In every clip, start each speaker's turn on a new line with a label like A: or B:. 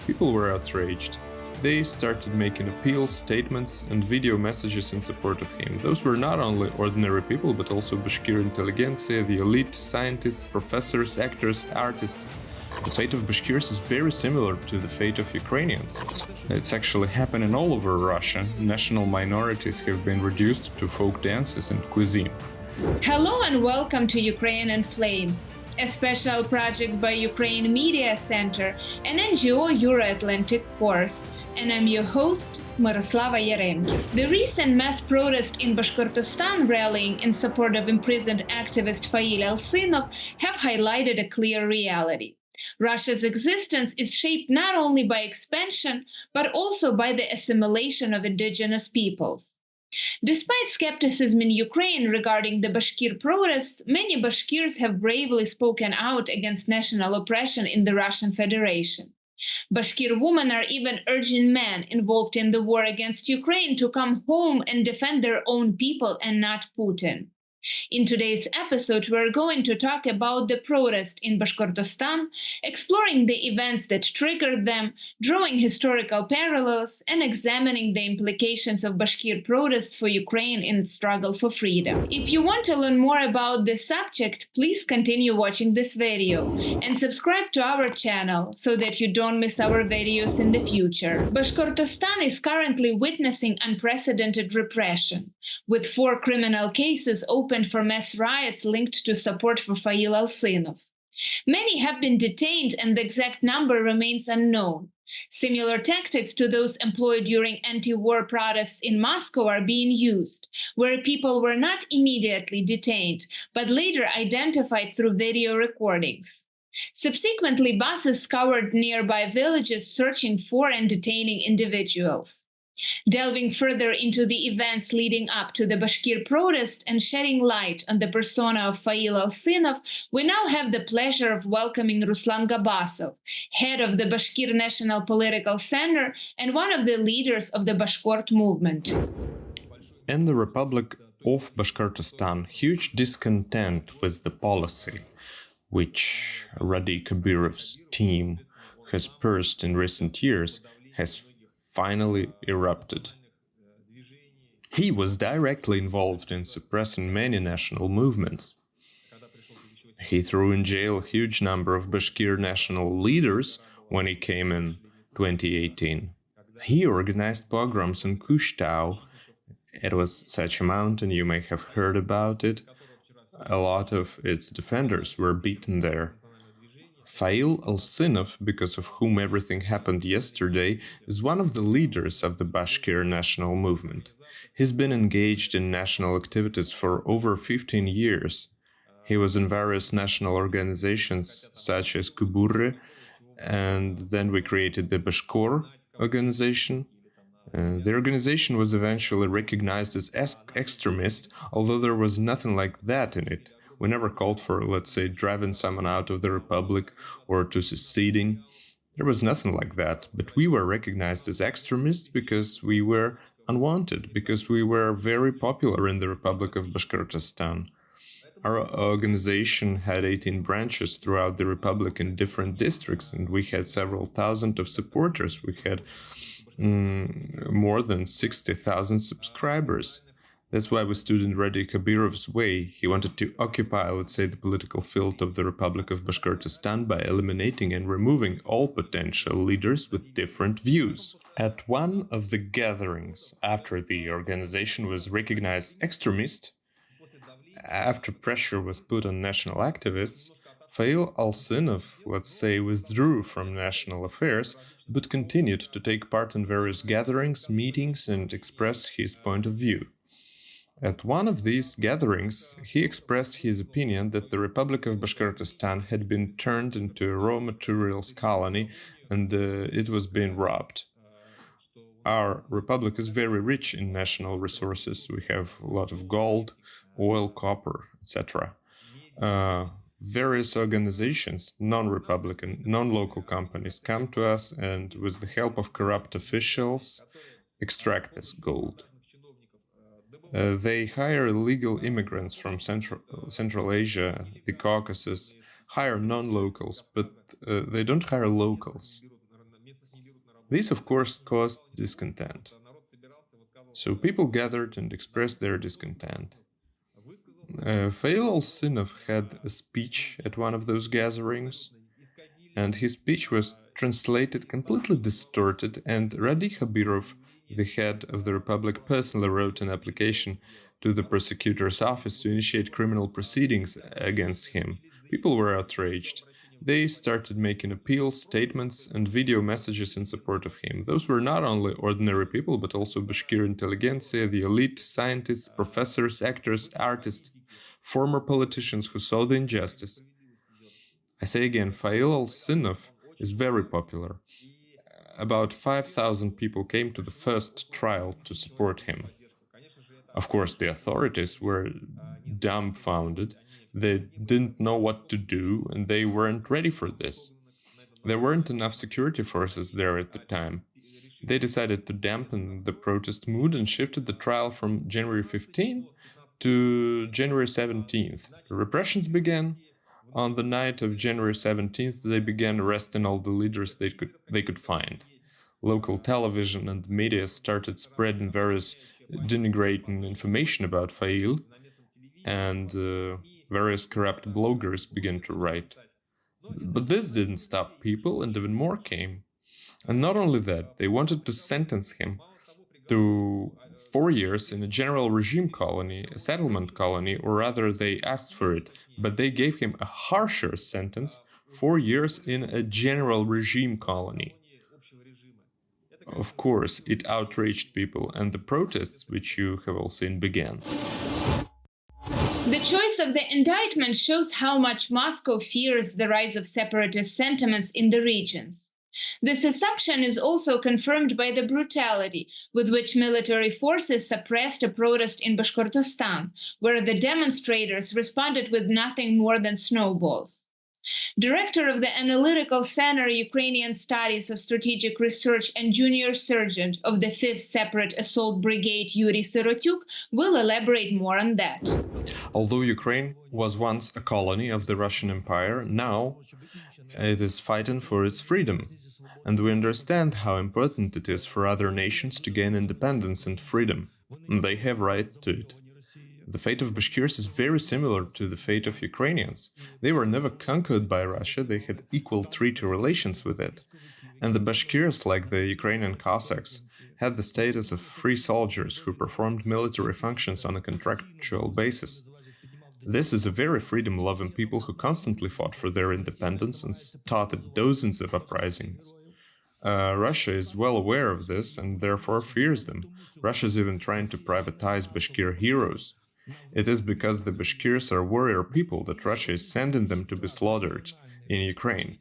A: People were outraged. They started making appeals, statements, and video messages in support of him. Those were not only ordinary people, but also Bashkir intelligentsia, the elite, scientists, professors, actors, artists. The fate of Bashkirs is very similar to the fate of Ukrainians. It's actually happening all over Russia. National minorities have been reduced to folk dances and cuisine.
B: Hello and welcome to Ukraine in Flames, a special project by Ukraine Media Center and NGO Euro-Atlantic Course, and I'm your host, Miroslava Yaremki. The recent mass protest in Bashkortostan rallying in support of imprisoned activist Fail Alsynov have highlighted a clear reality. Russia's existence is shaped not only by expansion, but also by the assimilation of indigenous peoples. Despite skepticism in Ukraine regarding the Bashkir protests, many Bashkirs have bravely spoken out against national oppression in the Russian Federation. Bashkir women are even urging men involved in the war against Ukraine to come home and defend their own people and not Putin. In today's episode, we're going to talk about the protest in Bashkortostan, exploring the events that triggered them, drawing historical parallels, and examining the implications of Bashkir protests for Ukraine in its struggle for freedom. If you want to learn more about this subject, please continue watching this video and subscribe to our channel so that you don't miss our videos in the future. Bashkortostan is currently witnessing unprecedented repression, with 4 criminal cases opened for mass riots linked to support for Fail Alsynov. Many have been detained and the exact number remains unknown. Similar tactics to those employed during anti-war protests in Moscow are being used, where people were not immediately detained, but later identified through video recordings. Subsequently, buses scoured nearby villages searching for and detaining individuals. Delving further into the events leading up to the Bashkir protest and shedding light on the persona of Fail Alsynov, we now have the pleasure of welcoming Ruslan Gabbasov, head of the Bashkir National Political Center and one of the leaders of the Bashkort movement.
A: In the Republic of Bashkortostan, huge discontent with the policy, which Radi Kabirov's team has pursed in recent years, has finally erupted. He was directly involved in suppressing many national movements. He threw in jail a huge number of Bashkir national leaders when he came in 2018. He organized pogroms in Kushtau. It was such a mountain, you may have heard about it. A lot of its defenders were beaten there. Fail Alsynov, because of whom everything happened yesterday, is one of the leaders of the Bashkir national movement. He's been engaged in national activities for over 15 years. He was in various national organizations such as Kuburre, and then we created the Bashkor organization. The organization was eventually recognized as extremist, although there was nothing like that in it. We never called for, let's say, driving someone out of the republic or to seceding. There was nothing like that, but we were recognized as extremists because we were unwanted, because we were very popular in the Republic of Bashkortostan. Our organization had 18 branches throughout the republic in different districts, and we had several thousand of supporters. We had more than 60,000 subscribers. That's why we stood in Radi Kabirov's way. He wanted to occupy, let's say, the political field of the Republic of Bashkortostan by eliminating and removing all potential leaders with different views. At one of the gatherings, after the organization was recognized extremist, after pressure was put on national activists, Fail Alsynov, let's say, withdrew from national affairs, but continued to take part in various gatherings, meetings, and express his point of view. At one of these gatherings, he expressed his opinion that the Republic of Bashkortostan had been turned into a raw materials colony and it was being robbed. Our republic is very rich in national resources. We have a lot of gold, oil, copper, etc. Various organizations, non-republican, non-local companies, come to us and, with the help of corrupt officials, extract this gold. They hire illegal immigrants from Central Asia, the Caucasus, hire non-locals, but they don't hire locals. This, of course, caused discontent. So people gathered and expressed their discontent. Fail Alsynov had a speech at one of those gatherings, and his speech was translated completely distorted, and Radi Khabirov, the head of the Republic, personally wrote an application to the prosecutor's office to initiate criminal proceedings against him. People were outraged. They started making appeals, statements, and video messages in support of him. Those were not only ordinary people, but also Bashkir intelligentsia, the elite, scientists, professors, actors, artists, former politicians who saw the injustice. I say again, Fail Alsynov is very popular. About 5,000 people came to the first trial to support him. Of course, the authorities were dumbfounded. They didn't know what to do, and they weren't ready for this. There weren't enough security forces there at the time. They decided to dampen the protest mood and shifted the trial from January 15th to January 17th. The repressions began. On the night of January 17th, they began arresting all the leaders they could find. Local television and media started spreading various denigrating information about Fail, and various corrupt bloggers began to write. But this didn't stop people, and even more came. And not only that, they wanted to sentence him to 4 years in a general regime colony, a settlement colony, or rather they asked for it, but they gave him a harsher sentence, 4 years in a general regime colony. Of course, it outraged people, and the protests, which you have all seen, began.
B: The choice of the indictment shows how much Moscow fears the rise of separatist sentiments in the regions. This assumption is also confirmed by the brutality with which military forces suppressed a protest in Bashkortostan, where the demonstrators responded with nothing more than snowballs. Director of the Analytical Center Ukrainian Studies of Strategic Research and junior sergeant of the 5th Separate Assault Brigade Yuri Syrotiuk will elaborate more on that.
A: Although Ukraine was once a colony of the Russian Empire, now it is fighting for its freedom. And we understand how important it is for other nations to gain independence and freedom. And they have right to it. The fate of Bashkirs is very similar to the fate of Ukrainians. They were never conquered by Russia, they had equal treaty relations with it. And the Bashkirs, like the Ukrainian Cossacks, had the status of free soldiers who performed military functions on a contractual basis. This is a very freedom-loving people who constantly fought for their independence and started dozens of uprisings. Russia is well aware of this and therefore fears them. Russia is even trying to privatize Bashkir heroes. It is because the Bashkirs are warrior people that Russia is sending them to be slaughtered in Ukraine.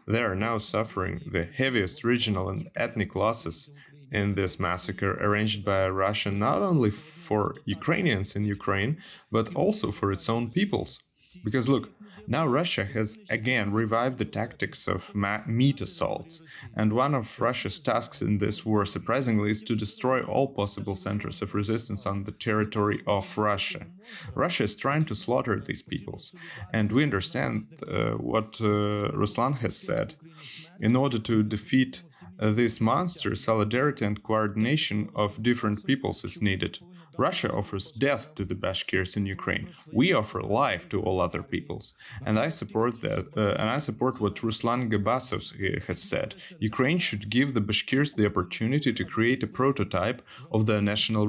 A: They are now suffering the heaviest regional and ethnic losses in this massacre arranged by Russia not only for Ukrainians in Ukraine, but also for its own peoples. Because look, now Russia has again revived the tactics of meat assaults, and one of Russia's tasks in this war, surprisingly, is to destroy all possible centers of resistance on the territory of Russia. Russia is trying to slaughter these peoples, and we understand what Ruslan has said. In order to defeat this monster, solidarity and coordination of different peoples is needed. Russia offers death to the Bashkirs in Ukraine. We offer life to all other peoples, and I support that. And I support what Ruslan Gabbasov has said. Ukraine should give the Bashkirs the opportunity to create a prototype of the National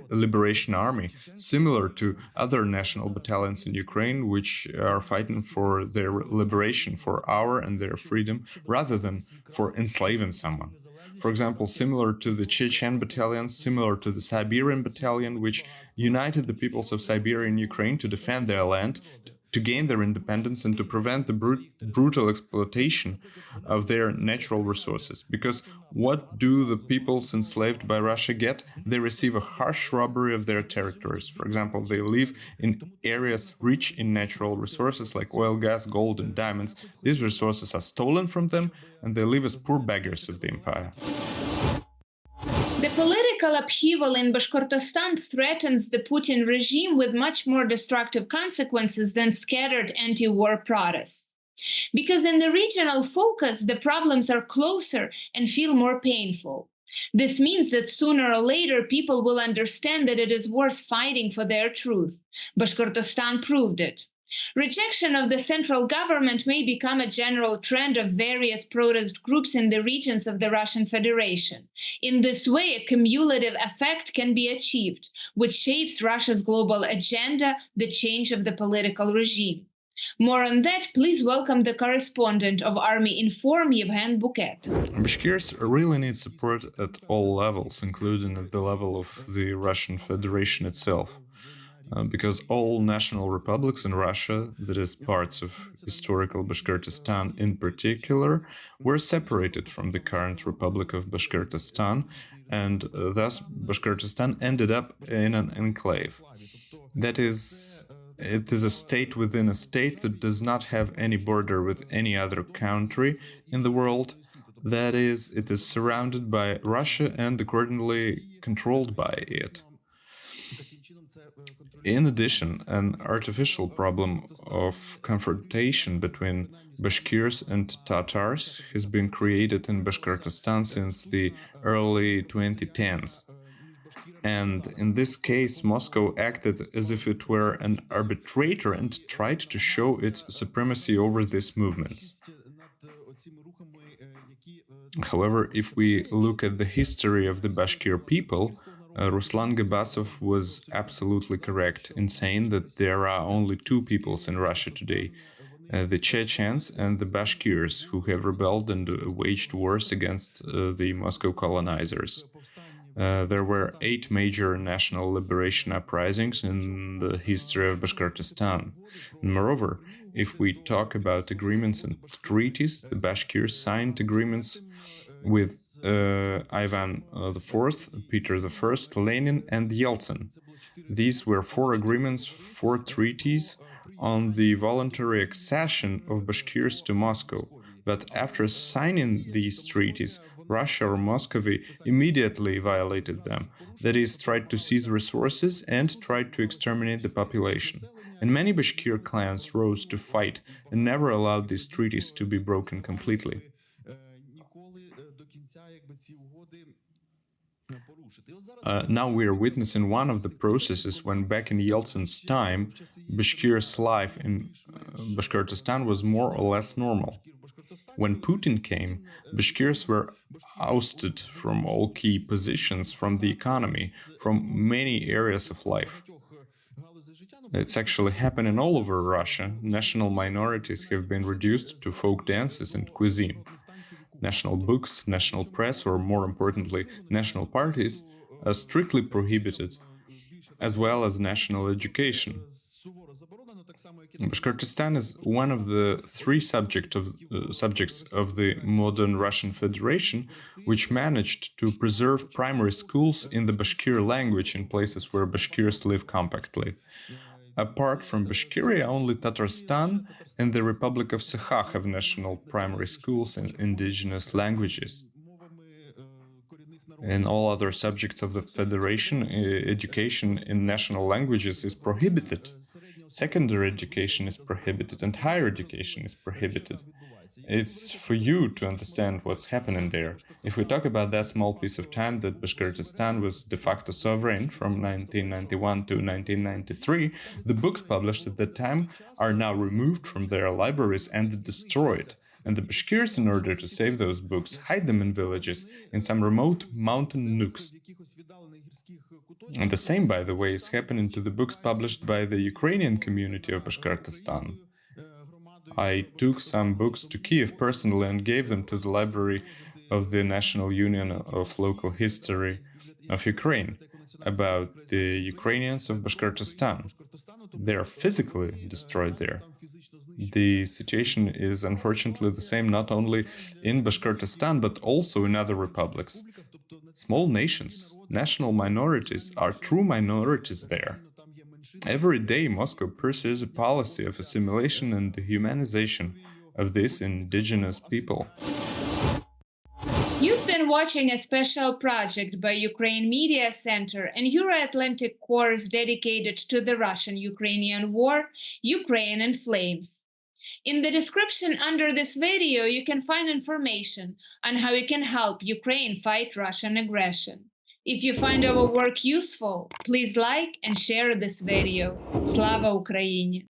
A: Liberation Army, similar to other national battalions in Ukraine, which are fighting for their liberation, for our and their freedom, rather than for enslaving someone. For example, similar to the Chechen battalion, similar to the Siberian battalion, which united the peoples of Siberia and Ukraine to defend their land, to gain their independence, and to prevent the brutal exploitation of their natural resources. Because what do the peoples enslaved by Russia get? They receive a harsh robbery of their territories. For example, they live in areas rich in natural resources like oil, gas, gold, and diamonds. These resources are stolen from them, and they live as poor beggars of the empire.
B: The political upheaval in Bashkortostan threatens the Putin regime with much more destructive consequences than scattered anti-war protests. Because in the regional focus, the problems are closer and feel more painful. This means that sooner or later people will understand that it is worth fighting for their truth. Bashkortostan proved it. Rejection of the central government may become a general trend of various protest groups in the regions of the Russian Federation. In this way, a cumulative effect can be achieved, which shapes Russia's global agenda, the change of the political regime. More on that, please welcome the correspondent of Army Inform, Yevhen Buket.
A: Bashkirs really need support at all levels, including at the level of the Russian Federation itself. Because all national republics in Russia, that is, parts of historical Bashkortostan in particular, were separated from the current Republic of Bashkortostan, and thus Bashkortostan ended up in an enclave. That is, it is a state within a state that does not have any border with any other country in the world. That is, it is surrounded by Russia and accordingly controlled by it. In addition, an artificial problem of confrontation between Bashkirs and Tatars has been created in Bashkortostan since the early 2010s. And in this case, Moscow acted as if it were an arbitrator and tried to show its supremacy over these movements. However, if we look at the history of the Bashkir people, Ruslan Gabbasov was absolutely correct in saying that there are only two peoples in Russia today, the Chechens and the Bashkirs, who have rebelled and waged wars against the Moscow colonizers. There were 8 major national liberation uprisings in the history of Bashkortostan. And moreover, if we talk about agreements and treaties, the Bashkirs signed agreements with Ivan IV, Peter I, Lenin, and Yeltsin. These were 4 agreements, 4 treaties on the voluntary accession of Bashkirs to Moscow. But after signing these treaties, Russia or Muscovy immediately violated them, that is, tried to seize resources and tried to exterminate the population. And many Bashkir clans rose to fight and never allowed these treaties to be broken completely. Now we are witnessing one of the processes when back in Yeltsin's time, Bashkir's life in Bashkortostan was more or less normal. When Putin came, Bashkirs were ousted from all key positions, from the economy, from many areas of life. It's actually happening all over Russia. National minorities have been reduced to folk dances and cuisine. National books, national press, or more importantly, national parties are strictly prohibited, as well as national education. Bashkortostan is one of the 3 subjects of the modern Russian Federation which managed to preserve primary schools in the Bashkir language in places where Bashkirs live compactly. Apart from Bashkiria, only Tatarstan and the Republic of Sakha have national primary schools in indigenous languages. In all other subjects of the Federation, education in national languages is prohibited. Secondary education is prohibited and higher education is prohibited. It's for you to understand what's happening there. If we talk about that small piece of time that Bashkortostan was de facto sovereign from 1991 to 1993, the books published at that time are now removed from their libraries and destroyed. And the Bashkirs, in order to save those books, hide them in villages, in some remote mountain nooks. And the same, by the way, is happening to the books published by the Ukrainian community of Bashkortostan. I took some books to Kiev personally and gave them to the library of the National Union of Local History of Ukraine about the Ukrainians of Bashkortostan. They are physically destroyed there. The situation is unfortunately the same not only in Bashkortostan but also in other republics. Small nations, national minorities, are true minorities there. Every day, Moscow pursues a policy of assimilation and dehumanization of these indigenous people.
B: You've been watching a special project by Ukraine Media Center and Euro-Atlantic course dedicated to the Russian-Ukrainian War, Ukraine in Flames. In the description under this video, you can find information on how you can help Ukraine fight Russian aggression. If you find our work useful, please like and share this video. Slava Ukraini!